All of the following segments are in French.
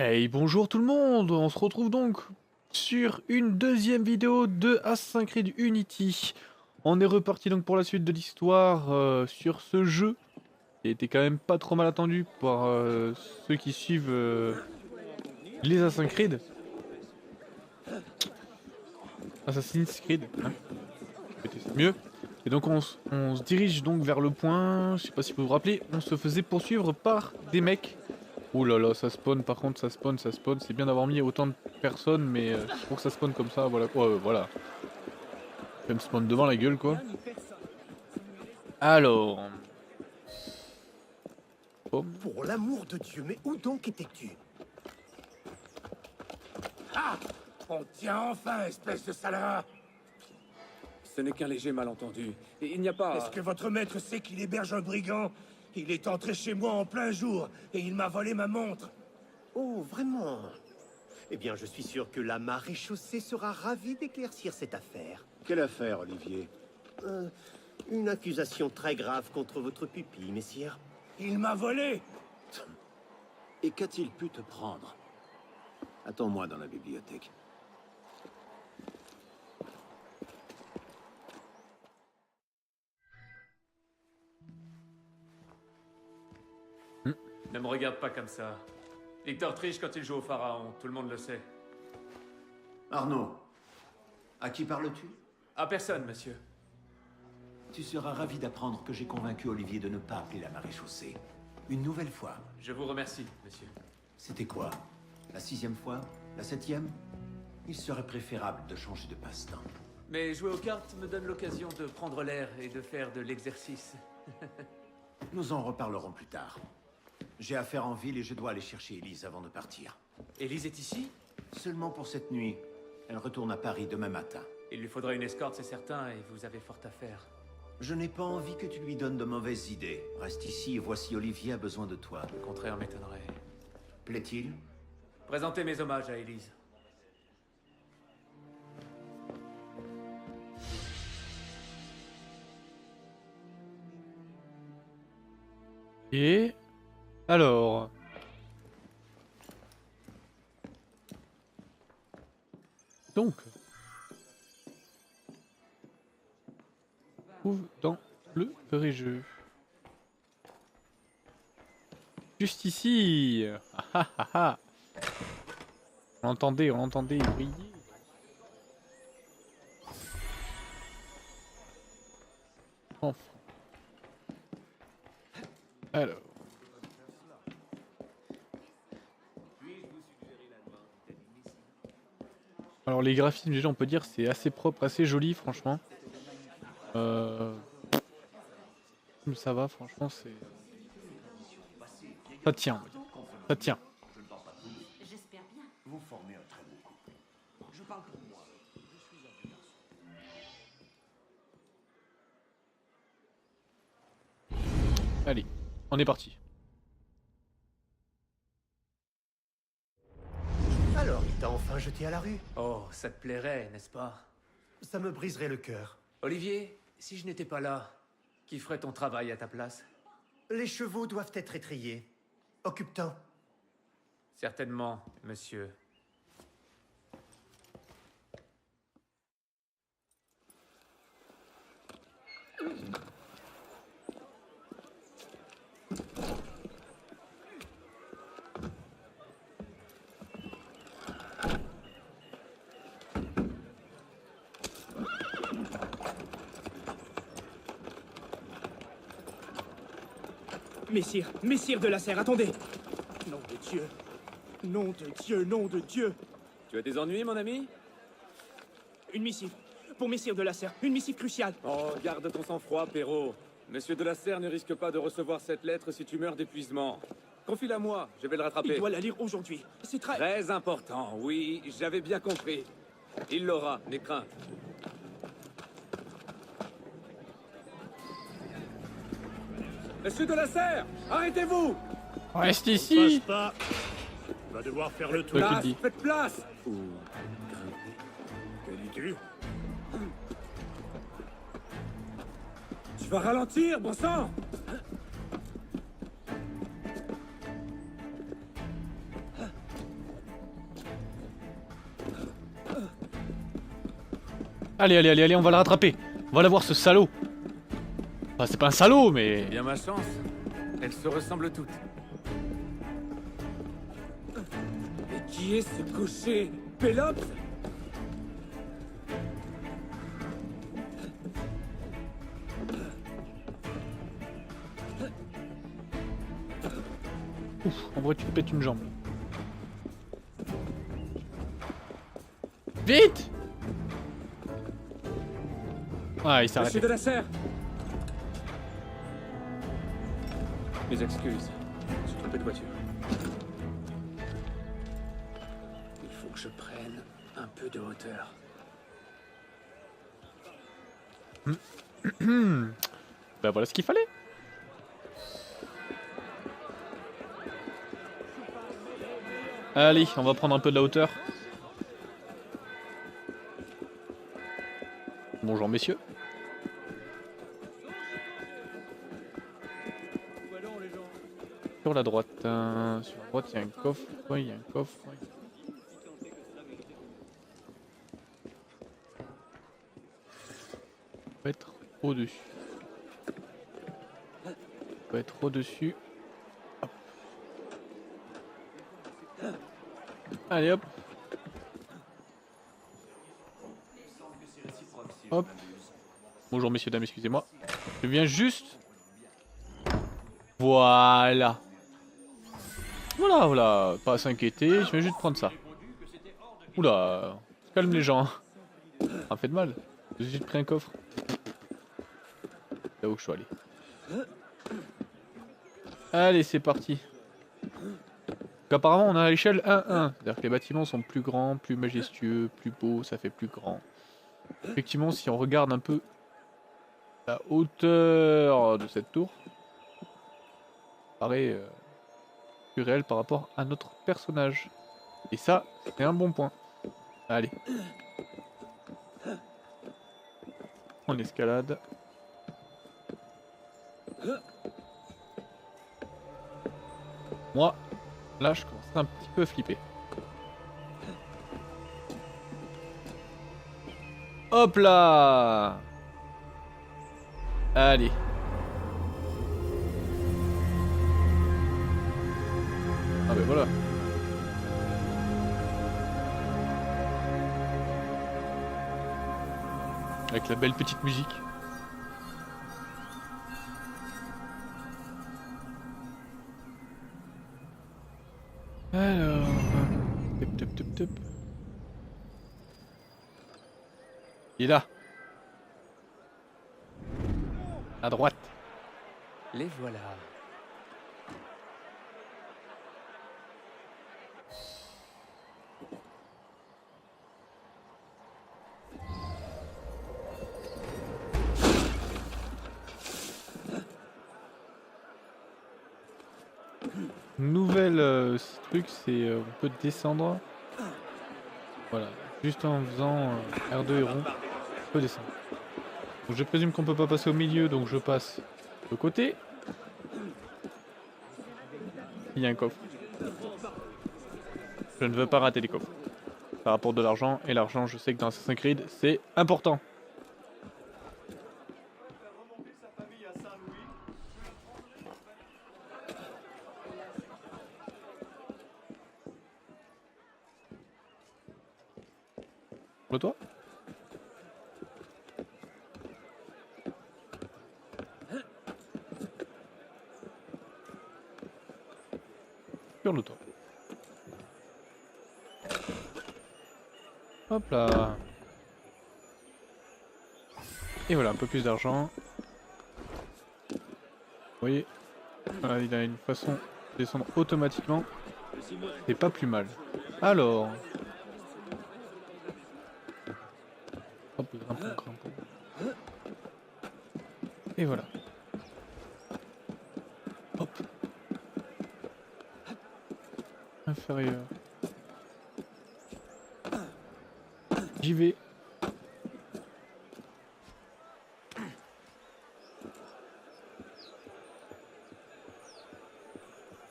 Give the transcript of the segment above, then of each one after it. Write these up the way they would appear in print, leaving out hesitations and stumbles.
Hey, bonjour tout le monde, on se retrouve donc sur une deuxième vidéo de Assassin's Creed Unity. On est reparti donc pour la suite de l'histoire sur ce jeu qui a été quand même pas trop mal attendu par ceux qui suivent les Assassin's Creed. Assassin's Creed, hein, écoutez, c'est mieux. Et donc on se dirige donc vers le point, je sais pas si vous vous rappelez, on se faisait poursuivre par des mecs. Ouh là là, ça spawn, par contre, ça spawn, ça spawn. C'est bien d'avoir mis autant de personnes, mais pour que ça spawn comme ça, voilà quoi, voilà. Ça me spawn devant la gueule, quoi. Alors... Oh. Pour l'amour de Dieu, mais où donc étais-tu? Ah! On tient enfin, espèce de salaud! Ce n'est qu'un léger malentendu. Il n'y a pas... Est-ce que votre maître sait qu'il héberge un brigand? Il est entré chez moi en plein jour, et il m'a volé ma montre. Oh, vraiment? Eh bien, je suis sûr que la maréchaussée sera ravie d'éclaircir cette affaire. Quelle affaire, Olivier? Une accusation très grave contre votre pupille, messire. Il m'a volé! Et qu'a-t-il pu te prendre? Attends-moi dans la bibliothèque. Ne me regarde pas comme ça. Victor triche quand il joue au pharaon, tout le monde le sait. Arnaud, à qui parles-tu? À personne, monsieur. Tu seras ravi d'apprendre que j'ai convaincu Olivier de ne pas appeler la maréchaussée. Une nouvelle fois. Je vous remercie, monsieur. C'était quoi? La 6e fois? La 7e? Il serait préférable de changer de passe-temps. Mais jouer aux cartes me donne l'occasion de prendre l'air et de faire de l'exercice. Nous en reparlerons plus tard. J'ai affaire en ville et je dois aller chercher Élise avant de partir. Élise est ici? Seulement pour cette nuit. Elle retourne à Paris demain matin. Il lui faudra une escorte, c'est certain, et vous avez fort à faire. Je n'ai pas envie que tu lui donnes de mauvaises idées. Reste ici et voici Olivier a besoin de toi. Le contraire m'étonnerait. Plaît-il? Présentez mes hommages à Élise. Et... Alors... Donc... Trouve dans le vrai jeu. Juste ici. Ah ah ah ah. On l'entendait briller. Enfin. Alors. Alors les graphismes déjà on peut dire c'est assez propre, assez joli franchement. Ça va franchement c'est... Ça tient, on va dire. Ça tient. J'espère bien. Vous formez un très beau couple. Je parle pour moi. Je suis un vieux garçon. Allez, on est parti. Alors, il t'a enfin jeté à la rue? Oh, ça te plairait, n'est-ce pas? Ça me briserait le cœur. Olivier, si je n'étais pas là, qui ferait ton travail à ta place? Les chevaux doivent être étrillés. Occupe-t'en. Certainement, monsieur. Messire de la Serre, attendez! Nom de Dieu! Nom de Dieu, nom de Dieu! Tu as des ennuis, mon ami? Une missive. Pour Messire de la Serre, une missive cruciale. Oh, garde ton sang-froid, Perrault. Monsieur de la Serre ne risque pas de recevoir cette lettre si tu meurs d'épuisement. Confie-la moi, je vais le rattraper. Il doit la lire aujourd'hui. C'est très... Très important, oui, j'avais bien compris. Il l'aura, n'aie crainte. Monsieur de la Serre, arrêtez-vous! Reste ici. Passe pas. Tu vas devoir faire le tour. Toi qui le Place, dis. faites place! Que dis-tu? Tu vas ralentir, bon sang! Allez, allez, allez, allez, on va le rattraper. On va l'avoir, ce salaud. Enfin, c'est pas un salaud, mais... Bien ma chance. Elles se ressemblent toutes. Mais qui est ce cocher? Pélops? Ouf, en vrai, tu te pètes une jambe. Vite! Ah, il s'est arrêté. Monsieur de la Serre. Mes excuses. Je suis trompé de voiture. Il faut que je prenne un peu de hauteur. Bah voilà ce qu'il fallait. Allez, on va prendre un peu de la hauteur. Bonjour messieurs. Sur la droite, il y a un coffre. Ouais, il y a un coffre. Ouais. On peut être au-dessus. On peut être au-dessus. Hop. Allez hop. Hop. Bonjour messieurs, dames, excusez-moi. Je viens juste. Voilà. Voilà, voilà. Pas à s'inquiéter, je viens juste prendre ça. Oula. Calme les gens. Ça fait de mal. J'ai juste pris un coffre. Là où je suis allé. Allez, c'est parti. Donc, apparemment, on est à l'échelle 1-1. C'est-à-dire que les bâtiments sont plus grands, plus majestueux, plus beaux, ça fait plus grand. Effectivement, si on regarde un peu la hauteur de cette tour, ça paraît plus réel par rapport à notre personnage. Et ça, c'est un bon point. Allez. On escalade. Moi, là, je commence un petit peu à flipper. Hop là! Allez. Ah ben voilà. Avec la belle petite musique. Alors... Tip, tip, tip, tip. Il est là. À droite. Les voilà. Nouvelle truc, c'est on peut descendre. Voilà, juste en faisant R2 et rond, on peut descendre. Donc je présume qu'on peut pas passer au milieu, donc je passe de côté. Il y a un coffre. Je ne veux pas rater les coffres. Ça rapporte de l'argent, et l'argent, je sais que dans Assassin's Creed, c'est important. Le toit. Sur le toit. Hop là. Et voilà, un peu plus d'argent. Vous voyez, voilà, il a une façon de descendre automatiquement. C'est pas plus mal. Alors... Hop, grimpons, grimpons. Et voilà. Hop. Inférieur. J'y vais.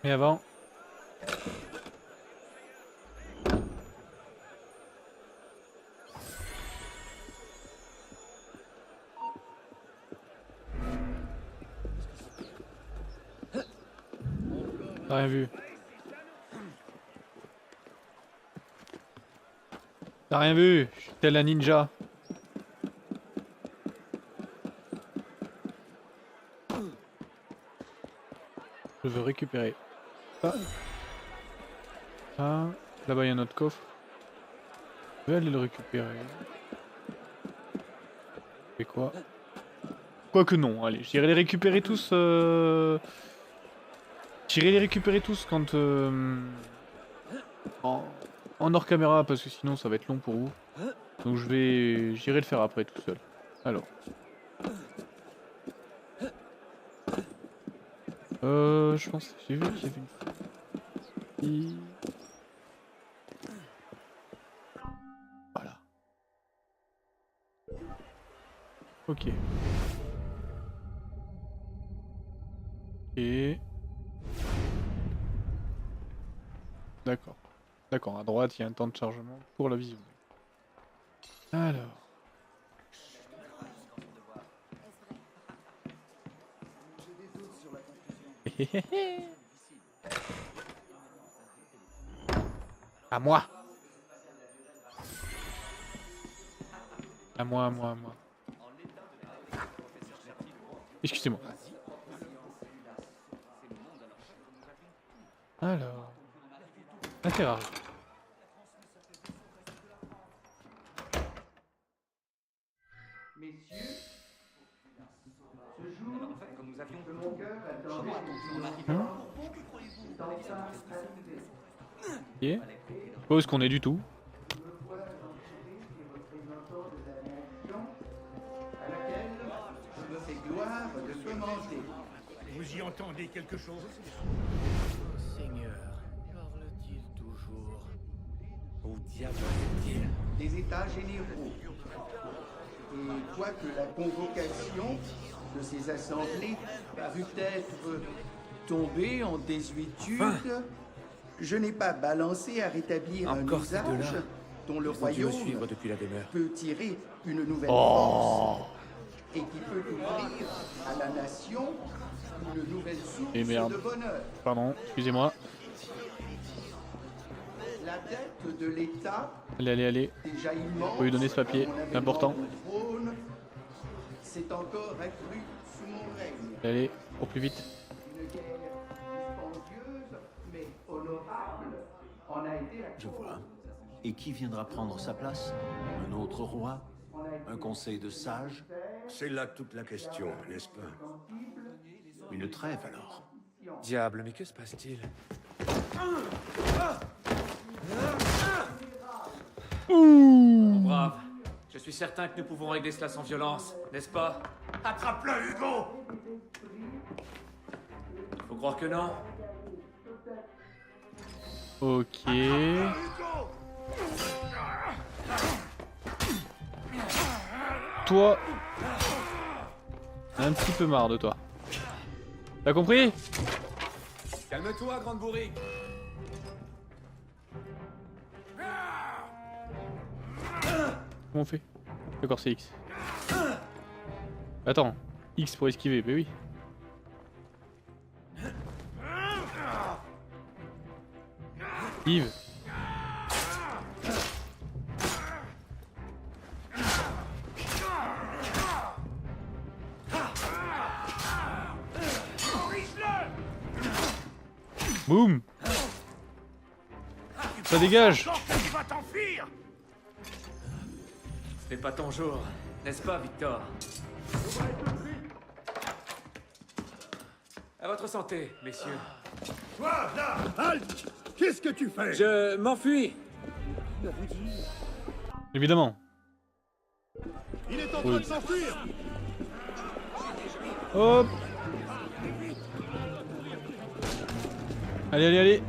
Et avant. T'as rien vu. T'as rien vu, je suis tel un ninja. Je veux récupérer ça. Ça. Là-bas il y a notre coffre. Je vais aller le récupérer. Et quoi? Quoique non, allez, j'irai les récupérer tous. J'irai les récupérer tous quand en hors caméra parce que sinon ça va être long pour vous. Donc j'irai le faire après tout seul. Alors. Je pense que j'ai vu qu'il y avait une... Voilà. Ok. Et... D'accord. D'accord, à droite il y a un temps de chargement pour la vision. Alors... À moi. À moi, à moi, à moi. Excusez-moi. Alors... Intérêt. Ok. Où est-ce qu'on est du tout? Vous y entendez quelque chose? Seigneur, parle-t-il toujours? Au diable des États généraux. Et quoique la convocation de ces assemblées parut être tombée en désuétude, je n'ai pas balancé à rétablir un usage dont le royaume depuis la demeure. peut tirer une nouvelle force et qui peut ouvrir à la nation une nouvelle source Et merde. de bonheur. Pardon, excusez-moi. La dette de l'État, Allez, allez, allez. déjà immense, Faut lui donner ce papier, c'est important. c'est encore accru sous mon règne. Allez, allez, au plus vite. Une guerre dispendieuse, mais honorable, en a été la Je vois. Et qui viendra prendre sa place? Un autre roi? Un conseil de sages? C'est là toute la question, n'est-ce pas? Une trêve alors? Diable, mais que se passe-t-il? Brave. Je suis certain que nous pouvons régler cela sans violence, n'est-ce pas? Attrape-le, Hugo! Faut croire que non. Ok. Toi... Un petit peu marre de toi. T'as compris? Calme-toi, grande bourrique. Comment on fait? D'accord, c'est X. Attends, X pour esquiver, bah oui. Yves. Boum. Ça dégage. Tu vas t'enfuir! Ce n'est pas ton jour, n'est-ce pas, Victor? À votre santé, messieurs. Toi, là! Halte! Qu'est-ce que tu fais? Je m'enfuis. Évidemment. Il est en train de s'enfuir! Hop. Allez, allez, allez.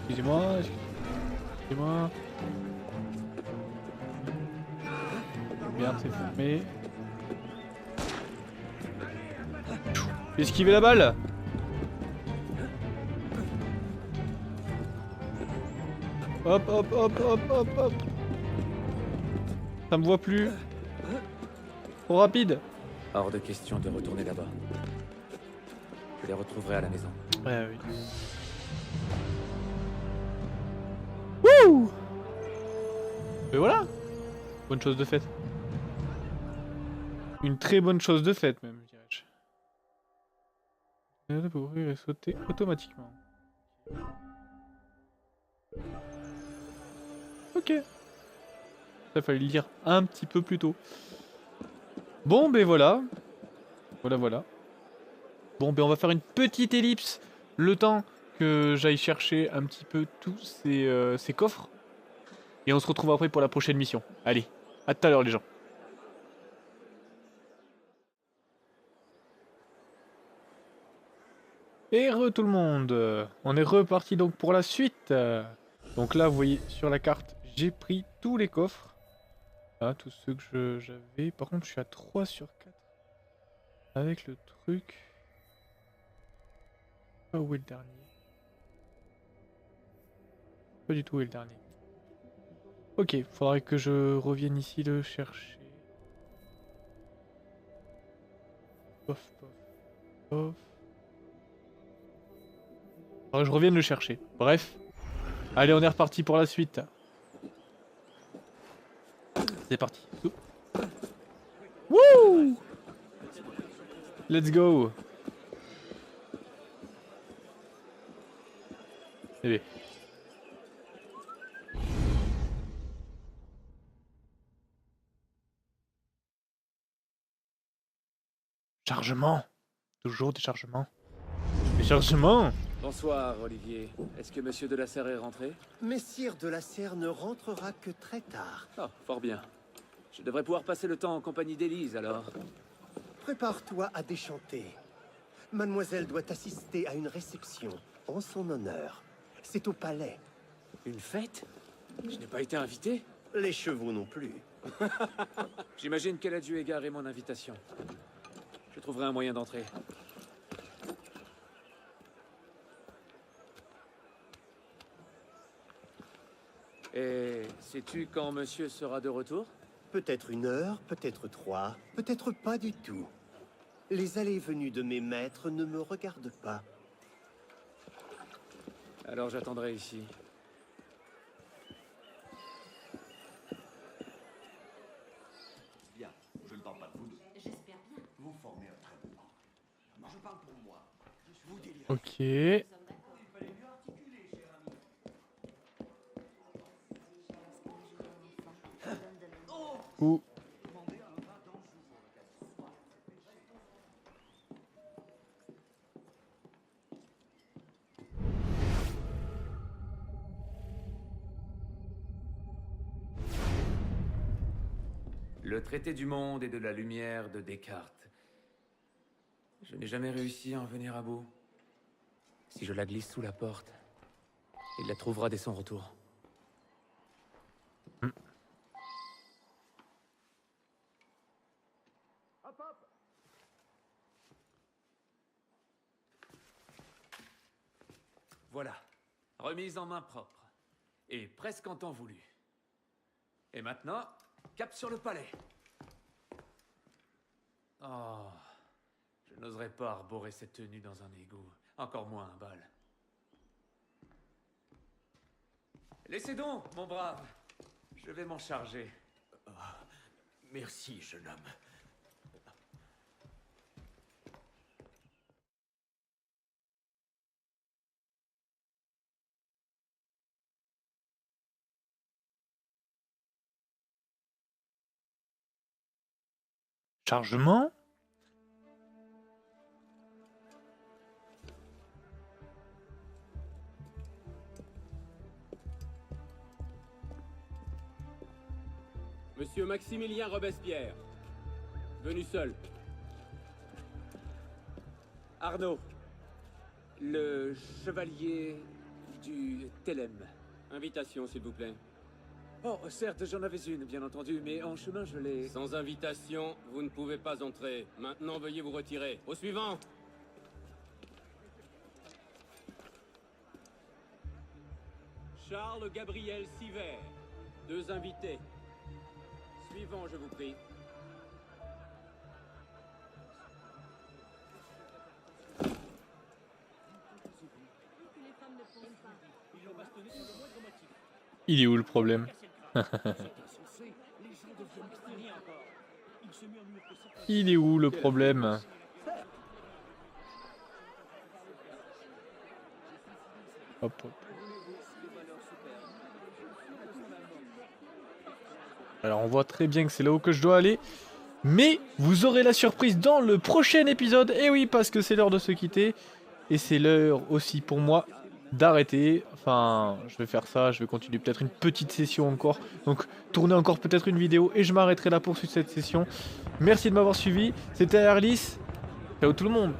Excusez-moi, excusez-moi. Merde, c'est fermé. Esquiver la balle. Hop, hop, hop, hop, hop, hop. Ça me voit plus. Trop rapide. Hors de question de retourner là-bas. Je les retrouverai à la maison. Ouais, oui. Wouh! Et voilà! Bonne chose de faite. Une très bonne chose de faite, même, dirais-je. Pour ouvrir et sauter automatiquement. Ok. Ça fallait le dire un petit peu plus tôt. Bon, ben voilà. Voilà. Bon, ben on va faire une petite ellipse. Le temps que j'aille chercher un petit peu tous ces coffres. Et on se retrouve après pour la prochaine mission. Allez, à tout à l'heure les gens. Et tout le monde. On est reparti donc pour la suite. Donc là, vous voyez sur la carte, j'ai pris tous les coffres. Là, tous ceux que j'avais. Par contre, je suis à 3 sur 4. Avec le truc. Ah, où est le dernier? Pas du tout où est le dernier. Ok, faudrait que je revienne ici le chercher. Pof, pof, pof. Faudrait que je revienne le chercher. Bref. Allez, on est reparti pour la suite. C'est parti. Wouh! Let's go! Allez. Chargement. Toujours des chargements. Des chargements. Bonsoir, Olivier. Est-ce que Monsieur de la Serre est rentré? Messire de la Serre ne rentrera que très tard. Ah, fort bien. Je devrais pouvoir passer le temps en compagnie d'Élise, alors. Prépare-toi à déchanter. Mademoiselle doit assister à une réception en son honneur. C'est au palais. Une fête? Je n'ai pas été invité? Les chevaux non plus. J'imagine qu'elle a dû égarer mon invitation. Je trouverai un moyen d'entrer. Et sais-tu quand monsieur sera de retour? Peut-être 1 heure, peut-être 3, peut-être pas du tout. Les allées et venues de mes maîtres ne me regardent pas. Alors j'attendrai ici. Bien, je ne parle pas de vous deux. J'espère bien. Vous formez un très beau couple. Je parle pour moi. Vous délirez. Ok. Ouh. Le traité du monde et de la lumière de Descartes. Je n'ai jamais réussi à en venir à bout. Si je la glisse sous la porte, il la trouvera dès son retour. Voilà, remise en main propre. Et presque en temps voulu. Et maintenant, cap sur le palais. Oh, je n'oserais pas arborer cette tenue dans un égout, encore moins un bal. Laissez donc, mon brave. Je vais m'en charger. Merci, jeune homme. Chargement. Monsieur Maximilien Robespierre. Venu seul. Arnaud. Le chevalier du Télème. Invitation, s'il vous plaît. Oh, certes, j'en avais une, bien entendu, mais en chemin, je l'ai... Sans invitation, vous ne pouvez pas entrer. Maintenant, veuillez vous retirer. Au suivant. Charles Gabriel Siver. 2 invités. Suivant, je vous prie. Il est où le problème? Il est où le problème? Hop, hop. Alors on voit très bien que c'est là-haut que je dois aller. Mais vous aurez la surprise dans le prochain épisode. Et oui, parce que c'est l'heure de se quitter. Et c'est l'heure aussi pour moi d'arrêter. Enfin, je vais faire ça. Je vais continuer peut-être une petite session encore. Donc tourner encore peut-être une vidéo. Et je m'arrêterai là pour cette session. Merci de m'avoir suivi. C'était Airless. Ciao tout le monde.